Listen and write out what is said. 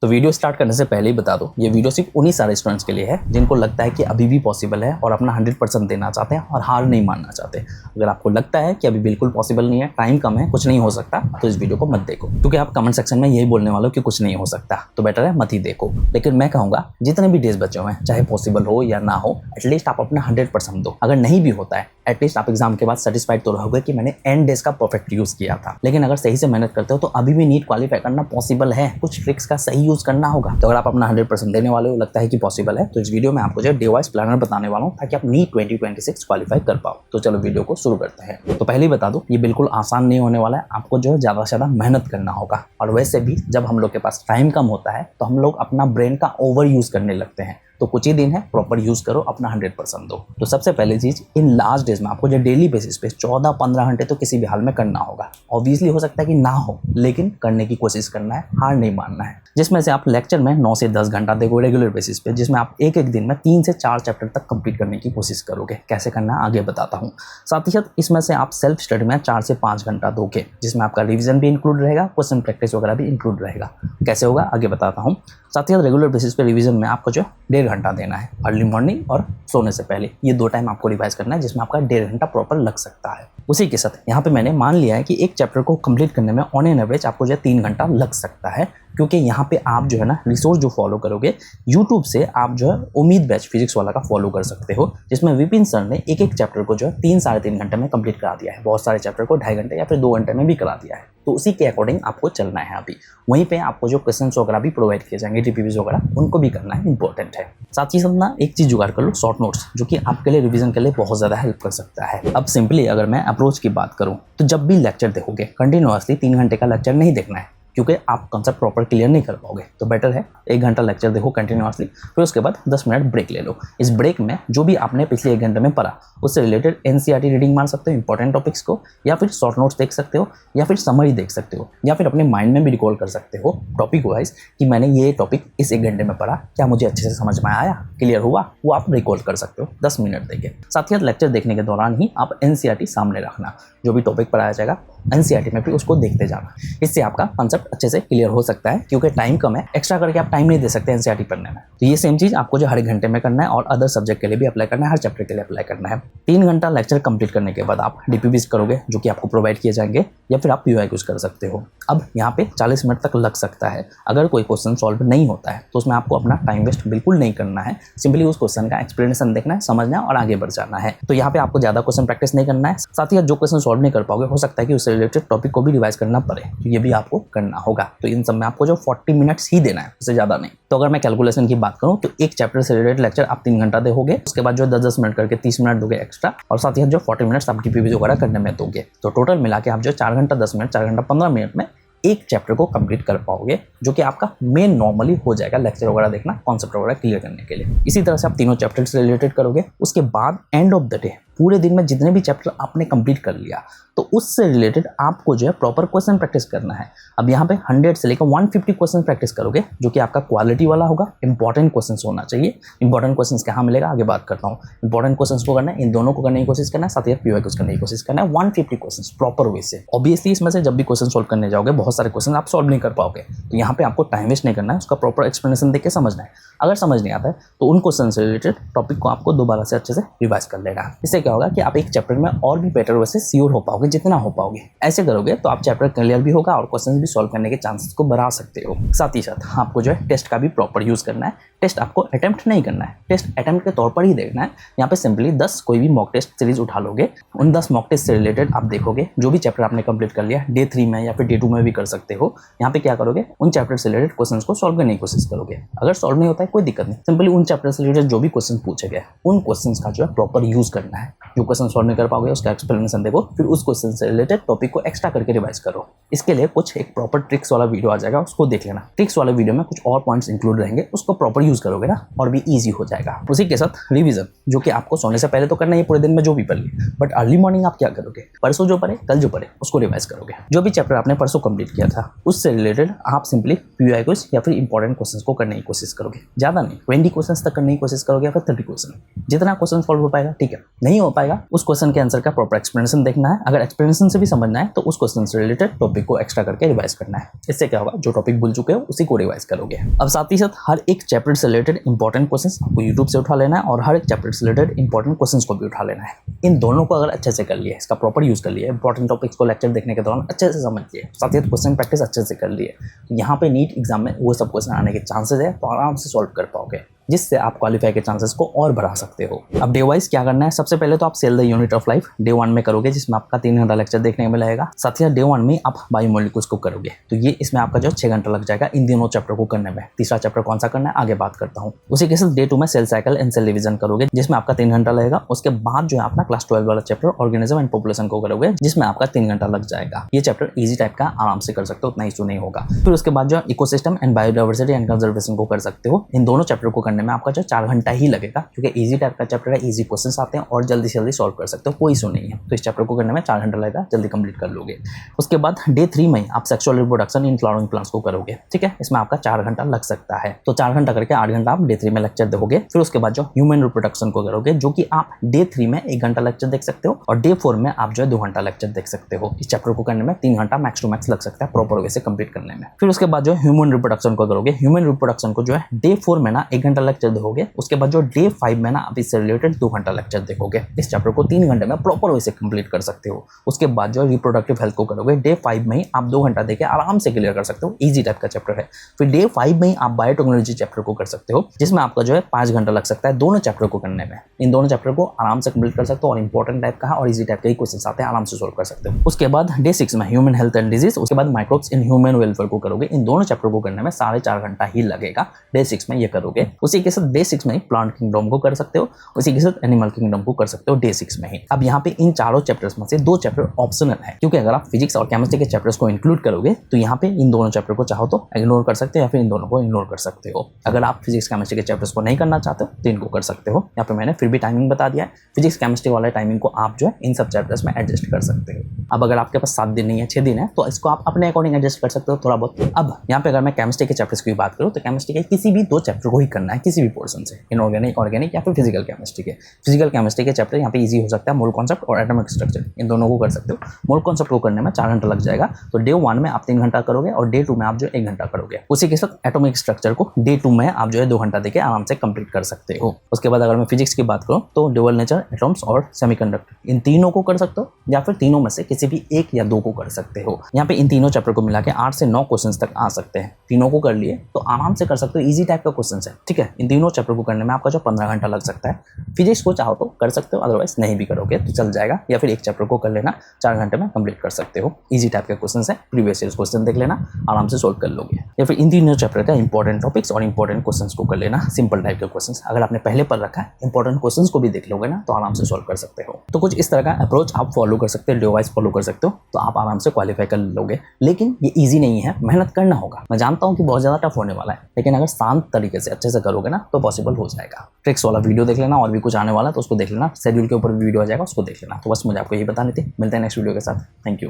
तो video start करने से पहले ही बता दो, ये वीडियो सिर्फ उन्हीं सारे स्टूडेंट्स के लिए है जिनको लगता है कि अभी भी पॉसिबल है और अपना 100% देना चाहते हैं और हार नहीं मानना चाहते। अगर आपको लगता है कि अभी बिल्कुल पॉसिबल नहीं है, टाइम कम है, कुछ नहीं हो सकता, तो इस वीडियो को मत देखो, क्योंकि आप कमेंट सेक्शन में यही बोलने वाले हो कि कुछ नहीं हो सकता, तो बेटर है मत ही देखो। लेकिन मैं कहूँगा जितने भी डेज बचे हुए हैं, चाहे पॉसिबल हो या ना हो, एटलीस्ट आप अपना 100% दो। अगर नहीं भी होता है, एटलीस्ट आप एग्जाम के बाद सेटिस्फाइड तो रहोगे कि मैंने एंड डेज का परफेक्ट यूज़ किया था। लेकिन अगर सही से मेहनत करते हो तो अभी भी नीट क्वालिफाई करना पॉसिबल है, कुछ ट्रिक्स का सही यूज़ करना होगा। तो अगर आप अपना 100% देने वाले हो, लगता है कि पॉसिबल है, तो इस वीडियो में आपको जो डे वाइज प्लानर बताने वाला हूँ ताकि आप नीट 2026 क्वालिफाई कर पाओ। तो चलो वीडियो को शुरू करते हैं। तो पहले ही बता दूं, ये बिल्कुल आसान नहीं होने वाला है, आपको जो है ज़्यादा से ज़्यादा मेहनत करना होगा। और वैसे भी जब हम लोग के पास टाइम कम होता है तो हम लोग अपना ब्रेन का ओवर यूज़ करने लगते हैं। तो कुछ ही दिन है, प्रॉपर यूज़ करो, अपना 100% दो। तो सबसे पहली चीज़, इन लास्ट डेज में आपको जो डेली बेसिस पे 14-15 घंटे तो किसी भी हाल में करना होगा। ऑब्वियसली हो सकता है कि ना हो, लेकिन करने की कोशिश करना है, हार नहीं मानना है। जिसमें से आप लेक्चर में 9 से 10 घंटा देखो रेगुलर बेसिस पे, जिसमें आप एक एक दिन में 3 से 4 चैप्टर तक कंप्लीट करने की कोशिश करोगे। कैसे करना है आगे बताता हूँ। साथ ही साथ इसमें से आप सेल्फ स्टडी में 4 से 5 घंटा दोगे, जिसमें आपका रिविजन भी इंक्लूड रहेगा, क्वेश्चन प्रैक्टिस वगैरह भी इंक्लूड रहेगा। कैसे होगा आगे बताता हूँ। साथ ही साथ रेगुलर बेसिस पे रिवीजन में आपको जो 1.5 घंटा देना है, अर्ली मॉर्निंग और सोने से पहले। ये 2 टाइम आपको रिवाइज करना है, जिसमें आपका 1.5 घंटा प्रॉपर लग सकता है। उसी के साथ यहाँ पे मैंने मान लिया है कि एक चैप्टर को कंप्लीट करने में ऑन एन एवरेज आपको जो 3 घंटा लग सकता है, क्योंकि यहाँ पे आप जो है ना रिसोर्स जो फॉलो करोगे यूट्यूब से, आप जो है उम्मीद बैच फिजिक्स वाला का फॉलो कर सकते हो, जिसमें विपिन सर ने एक एक चैप्टर को जो है 3-3.5 घंटे में कंप्लीट करा दिया है। बहुत सारे चैप्टर को 2.5 घंटे या फिर 2 घंटे में भी करा दिया है। तो उसी के अकॉर्डिंग आपको चलना है। अभी वहीं पे आपको जो क्वेश्चन वगैरह भी प्रोवाइड किए जाएंगे, टीपीवीज वगैरह, उनको भी करना है, इंपॉर्टेंट है। साथ ही साथ ना एक चीज़ जुगाड़ कर लो, शॉर्ट नोट्स, जो कि आपके लिए रिवीजन के लिए बहुत ज़्यादा हेल्प कर सकता है। अब सिंपली अगर मैं अप्रोच की बात करूँ तो जब भी लेक्चर देखोगे, कंटिन्यूअसली 3 घंटे का लेक्चर नहीं देखना है, क्योंकि आप कंसेप्ट प्रॉपर क्लियर नहीं कर पाओगे। तो बेटर है 1 घंटा लेक्चर देखो कंटिन्यूअसली, फिर उसके बाद 10 मिनट ब्रेक ले लो। इस ब्रेक में जो भी आपने पिछले 1 घंटे में पढ़ा, उससे रिलेटेड एनसीईआरटी रीडिंग मार सकते हो, इंपॉर्टेंट टॉपिक्स को, या फिर शॉर्ट नोट्स देख सकते हो, या फिर समरी देख सकते हो, या फिर अपने माइंड में भी रिकॉल कर सकते हो टॉपिक वाइज कि मैंने ये टॉपिक इस 1 घंटे में पढ़ा, क्या मुझे अच्छे से समझ में आया, क्लियर हुआ, वो आप रिकॉल कर सकते हो 10 मिनट देके। साथ ही साथ लेक्चर देखने के दौरान ही आप एनसीईआरटी सामने रखना, जो भी टॉपिक पढ़ाया जाएगा एनसीईआरटी में भी उसको देखते जाना। इससे आपका कंसेप्ट अच्छे से क्लियर हो सकता है, क्योंकि टाइम कम है, एक्स्ट्रा करके आप टाइम नहीं दे सकते एनसीईआरटी पढ़ने में। तो ये सेम चीज़ आपको जो हर 1 घंटे में करना है और अदर सब्जेक्ट के लिए भी अप्लाई करना है, हर चैप्टर के लिए अप्लाई करना है। 3 घंटा लेक्चर कंप्लीट करने के बाद आप डीपीवीज करोगे, जो कि आपको प्रोवाइड किए जाएंगे, या फिर आप पीवाईक्यूज कर सकते हो। अब यहाँ पे 40 मिनट तक लग सकता है। अगर कोई क्वेश्चन सॉल्व नहीं होता है तो उसमें आपको अपना टाइम वेस्ट बिल्कुल नहीं करना है, सिंपली उस क्वेश्चन का एक्सप्लेनेशन देखना है, समझना है और आगे बढ़ जाना है। तो यहाँ पे आपको ज़्यादा क्वेश्चन प्रैक्टिस नहीं करना है। साथ ही जो क्वेश्चन सॉल्व नहीं कर पाओगे, हो सकता है कि उससे रिलेटेड टॉपिक को भी रिवाइज करना पड़े, तो ये भी आपको करना होगा। तो इन सब में आपको जो 40 मिनट्स ही देना है, उससे ज़्यादा नहीं। तो अगर मैं कैलकुलेशन की बात करूँ तो एक चैप्टर से रिलेटेड लेक्चर आप 3 घंटा दोगे, उसके बाद जो 10-10 मिनट करके 30 मिनट दोगे एक्स्ट्रा, और साथ ही जो 40 मिनट्स आप डीपीवीज वगैरह करने में दोगे। तो टोटल मिला के आप जो 4 घंटा 10 मिनट, 4 घंटा 15 मिनट में एक चैप्टर को कंप्लीट कर पाओगे, जो कि आपका मेन नॉर्मली हो जाएगा लेक्चर वगैरह देखना, कॉन्सेप्ट वगैरह क्लियर करने के लिए। इसी तरह से आप तीनों चैप्टर से रिलेटेड करोगे। उसके बाद एंड ऑफ द डे पूरे दिन में जितने भी चैप्टर आपने कंप्लीट कर लिया, तो उससे रिलेटेड आपको जो है प्रॉपर क्वेश्चन प्रैक्टिस करना है। अब यहाँ पे 100 से लेकर 150 क्वेश्चन प्रैक्टिस करोगे, जो कि आपका क्वालिटी वाला होगा, इंपॉर्टेंट क्वेश्चंस होना चाहिए। इंपॉर्टेंट क्वेश्चंस कहाँ मिलेगा आगे बात करता हूँ। इंपॉर्टेंट क्वेश्चंस को करना है, इन दोनों को करने की कोशिश करना है, साथ ही पीवाईक्यूज करने की कोशिश करना है। 150 क्वेश्चंस प्रॉपर वे से। ऑब्वियसली इसमें से जब भी क्वेश्चन सॉल्व करने जाओगे, बहुत सारे क्वेश्चन आप सॉल्व नहीं कर पाओगे, तो यहाँ पे आपको टाइम वेस्ट नहीं करना है, उसका प्रॉपर एक्सप्लेनेशन देख के समझना है। अगर समझ नहीं आता है तो उन क्वेश्चन से रिलेटेड टॉपिक को आपको दोबारा से अच्छे से रिवाइज कर लेना है। इससे क्या होगा कि आप एक चैप्टर में और भी बेटर वैसे श्योर हो पाओगे, जितना हो पाओगे। ऐसे करोगे तो आप चैप्टर क्लियर भी होगा और क्वेश्चन भी सॉल्व करने के चांसेस को बढ़ा सकते हो। साथ ही साथ आपको जो है टेस्ट का भी प्रॉपर यूज करना है। टेस्ट आपको अटेम्प्ट नहीं करना है, टेस्ट अटेम्प्ट के तौर पर ही देखना है। यहाँ पे सिंपली 10 कोई भी मॉक टेस्ट सीरीज उठा लोगे, उन 10 मॉक टेस्ट से रिलेटेड आप देखोगे, जो भी चैप्टर आपने कंप्लीट कर लिया, डे 3 में या फिर डे 2 में भी कर सकते हो। यहाँ पे क्या करोगे, उन चैप्टर से रिलेटेड क्वेश्चन को सॉल्व करने की कोशिश करोगे। अगर सॉल्व नहीं होता है कोई दिक्कत नहीं, सिंपली उन चैप्टर से रिलेटेड जो भी क्वेश्चन पूछे गए, उन क्वेश्चन का जो है प्रॉपर यूज करना है। जो क्वेश्चन सॉल्व नहीं कर पाओगे उसका एक्सप्लेनेशन देखो, फिर उस क्वेश्चन से रिलेटेड टॉपिक को एक्स्ट्रा करके रिवाइज करो। इसके लिए कुछ एक प्रॉपर ट्रिक्स वाला वीडियो आ जाएगा, उसको देख लेना। ट्रिक्स वाले वीडियो में कुछ और पॉइंट्स इंक्लूड रहेंगे, उसको प्रॉपर यूज करोगे ना और भी ईजी हो जाएगा। उसी के साथ रिवीजन, जो कि आपको सोने से पहले तो करना है पूरे दिन में जो भी पढ़ ली, बट अर्ली मॉर्निंग आप क्या करोगे, परसों जो पढ़े, कल जो पढ़े, उसको रिवाइज करोगे। जो भी चैप्टर आपने परसों कंप्लीट किया था उससे रिलेटेड आप सिंपली पीवाईक्यूज या फिर इंपॉर्टेंट क्वेश्चंस को करने की कोशिश करोगे। ज़्यादा नहीं, 20 क्वेश्चंस तक करने की कोशिश करोगे या फिर 30 क्वेश्चन, जितना क्वेश्चन सॉल्व हो पाएगा। ठीक है, नहीं हो हो पाएगा उस क्वेश्चन के आंसर का प्रॉपर एक्सप्लेनेशन देखना है। अगर एक्सप्लेनेशन से भी समझना है तो उस क्वेश्चन से रिलेटेड टॉपिक को एक्स्ट्रा करके रिवाइज करना है। इससे क्या होगा, जो टॉपिक भूल चुके हो उसी को रिवाइज करोगे। अब साथ ही साथ हर एक चैप्टर से रिलेटेड इंपॉर्टेंट क्वेश्चंस आपको यूट्यूब से उठा लेना है और हर एक चैप्टर से रिलेटेड इंपॉर्टेंट क्वेश्चंस को भी उठा लेना है। इन दोनों को अगर अच्छे से कर लिए, इसका प्रॉपर यूज कर लिए, इंपॉर्टेंट टॉपिक्स को लेक्चर देखने के दौरान अच्छे से समझ लिए, साथ ही क्वेश्चन प्रैक्टिस अच्छे से कर लिए, यहाँ पे नीट एग्जाम में वो सब क्वेश्चन आने के चांसेस है तो आराम से सॉल्व कर पाओगे, जिससे आप क्वालिफाई के चांसेस को और बढ़ा सकते हो। अब डे वाइज क्या करना है, सबसे पहले तो आप cell the unit of life day 1 में करोगे, जिसमें आपका 3 घंटा लेक्चर देखने को मिलेगा। साथ ही डे 1 में आप बायोमोलिक्यूल्स को करोगे, तो ये इसमें आपका जो 6 घंटा लग जाएगा इन दोनों चैप्टर को करने में। तीसरा चैप्टर कौन सा करना है आगे बात करता हूँ। उसी के साथ डे 2 में cell cycle and cell division करोगे, जिसमें आपका 3 घंटा लगेगा। उसके बाद जो है अपना क्लास 12 वाला चैप्टर ऑर्गेनिज्म एंड पॉपुलेशन को करोगे, जिसमें आपका 3 घंटा लग जाएगा। ये चैप्टर ईजी टाइप का, आराम से कर सकते हो, उतना इशू नहीं होगा। फिर उसके बाद जो ecosystem and biodiversity and conservation को कर सकते हो। इन दोनों चैप्टर को करने में आपका जो 4 घंटा ही लगेगा, क्योंकि इजी टाइप का चैप्टर है, इजी क्वेश्चंस आते हैं और जल्दी से जल्दी सॉल्व कर सकते हो, कोई इशू नहीं है। तो इस चैप्टर को करने में 4 घंटा लगेगा, जल्दी कंप्लीट कर लोगे। उसके बाद डे 3 में आप sexual reproduction in flowering plants को करोगे, ठीक है। इसमें आपका 4 घंटा लग सकता है, तो 4 घंटा करके 8 घंटा आप डे 3 में लेक्चर दोगे। फिर उसके बाद जो ह्यूमन रिप्रोडक्शन को करोगे, जो कि आप डे 3 में 1 घंटा लेक्चर देख सकते हो और डे 4 में आप जो है 2 घंटा लेक्चर देख सकते हो। इस चैप्टर को करने में 3 घंटा मैक्स टू मैक्स लग सकता है प्रॉपर वे से कंप्लीट करने में। फिर उसके बाद जो ह्यूमन रिप्रोडक्शन को करोगे, ह्यूमन रिप्रोडक्शन को जो है डे 4 में ना 1 घंटा लेक्चर दोगे। उसके बाद जो डे 5 में ना आप इससे रिलेटेड 2 घंटा लेक्चर देखोगे। इस चैप्टर को 3 घंटे में प्रॉपर वे से कंप्लीट कर सकते हो। उसके बाद जो रिप्रोडक्टिव हेल्थ को करोगे, डे 5 में ही आप 2 घंटा देके आराम से क्लियर कर सकते हो, इजी टाइप का चैप्टर है। फिर डे 5 में ही आप बायोटेक्नोलॉजी चैप्टर को कर सकते हो, जिसमें आपका जो है 5 घंटा लग सकता है दोनों चैप्टर को करने में। इन दोनों चैप्टर को आराम से कंप्लीट कर सकते हो और इंपॉर्टेंट टाइप का है और इजी टाइप के क्वेश्चन आते हैं, आराम से सोल्व कर सकते हो। उसके बाद डे 6 में ह्यूमन हेल्थ एंड डिजीज, उसके बाद माइक्रोब्स इन ह्यूमन वेलफेयर को करोगे। इन दोनों चैप्टर को करने में 4.5 घंटा ही लगेगा, डे 6 में ये करोगे। उसी के साथ डे 6 में प्लांट किंगडम को कर सकते हो, उसी के साथ एनिमल किंगडम को कर सकते हो डे 6 में ही। अब यहाँ पे इन चारों चैप्टर्स में से 2 चैप्टर ऑप्शनल है, क्योंकि अगर आप फिजिक्स और केमिस्ट्री के चैप्टर्स को इंक्लूड करोगे तो यहाँ पे इन दोनों चैप्टर को चाहो तो इग्नोर कर सकते हो या फिर इन दोनों को इग्नोर कर सकते हो। अगर आप फिजिक्स केमिस्ट्री के चैप्टर्स को नहीं करना चाहते हो तो इनको कर सकते हो। यहाँ पे मैंने फिर भी टाइमिंग बता दिया है, फिजिक्स केमिस्ट्री वाले टाइमिंग को आप जो है इन सब चैप्टर्स में एडजस्ट कर सकते हो। अब अगर आपके पास 7 दिन नहीं है, 6 दिन है, तो इसको आप अपने अकॉर्डिंग एडजस्ट कर सकते हो थोड़ा बहुत। अब यहाँ पे अगर मैं केमिस्ट्री के चैप्टर्स की बात करूँ तो केमिस्ट्री के किसी भी 2 चैप्टर को ही करना है, किसी भी पोर्शन से, इनऑर्गेनिक, ऑर्गेनिक या फिर फिजिकल केमिस्ट्री के। फिजिकल केमिस्ट्री के चैप्टर यहाँ पे इजी हो सकता है, मोल कॉन्सेप्ट और एटॉमिक स्ट्रक्चर, इन दोनों को कर सकते हो। मोल कॉन्सेप्ट को करने में 4 घंटा लग जाएगा, तो डे 1 में आप 3 घंटा करोगे और डे 2 में आप जो 1 घंटा करोगे। उसी के साथ एटॉमिक स्ट्रक्चर को डे 2 में आप जो है 2 घंटा देके आराम से कंप्लीट कर सकते हो। उसके बाद अगर मैं फिजिक्स की बात करूँ तो ड्यूअल नेचर, एटॉम्स और सेमीकंडक्टर, इन तीनों को कर सकते हो या फिर तीनों में से किसी भी 1 या 2 को कर सकते हो। यहाँ पे इन तीनों चैप्टर को मिला के 8 से 9 क्वेश्चन तक आ सकते हैं। तीनों को कर लिए तो आराम से कर सकते हो, इजी टाइप का क्वेश्चन है, ठीक है। इन तीनों चैप्टर को करने में आपका जो 15 घंटा लग सकता है। फिजिक्स को चाहो तो कर सकते हो, अदरवाइज नहीं भी करोगे तो चल जाएगा, या फिर एक चैप्टर को कर लेना, 4 घंटे में कंप्लीट कर सकते हो। इजी टाइप के क्वेश्चन है, प्रीवियस ईयर क्वेश्चन देख लेना, आराम से सोल्व कर लोगे। या फिर इन तीनों चैप्टर का इंपॉर्टेंट टॉपिक्स और इंपॉर्टेंट क्वेश्चंस को कर लेना, सिंपल टाइप के क्वेश्चंस। अगर आपने पहले पढ़ रखा है, इंपॉर्टेंट क्वेश्चंस को भी देख लोगे ना तो आराम से सोल्व कर सकते हो। तो कुछ इस तरह का अप्रोच आप फॉलो कर सकते हो, डे वाइज फॉलो कर सकते हो, तो आप आराम से क्वालिफाई कर लोगे। लेकिन ये ईजी नहीं है, मेहनत करना होगा। मैं जानता हूँ कि बहुत ज़्यादा टफ होने वाला है, लेकिन अगर शांत तरीके से अच्छे से करोगे ना तो पॉसिबल हो जाएगा। ट्रिक्स वाला वीडियो देख लेना, और भी कुछ आने वाला है तो उसको देख लेना, शेड्यूल के ऊपर वीडियो आ जाएगा, उसको देख लेना। तो बस मुझे आपको यही बतानी थी। मिलते हैं नेक्स्ट वीडियो के साथ। Thank you.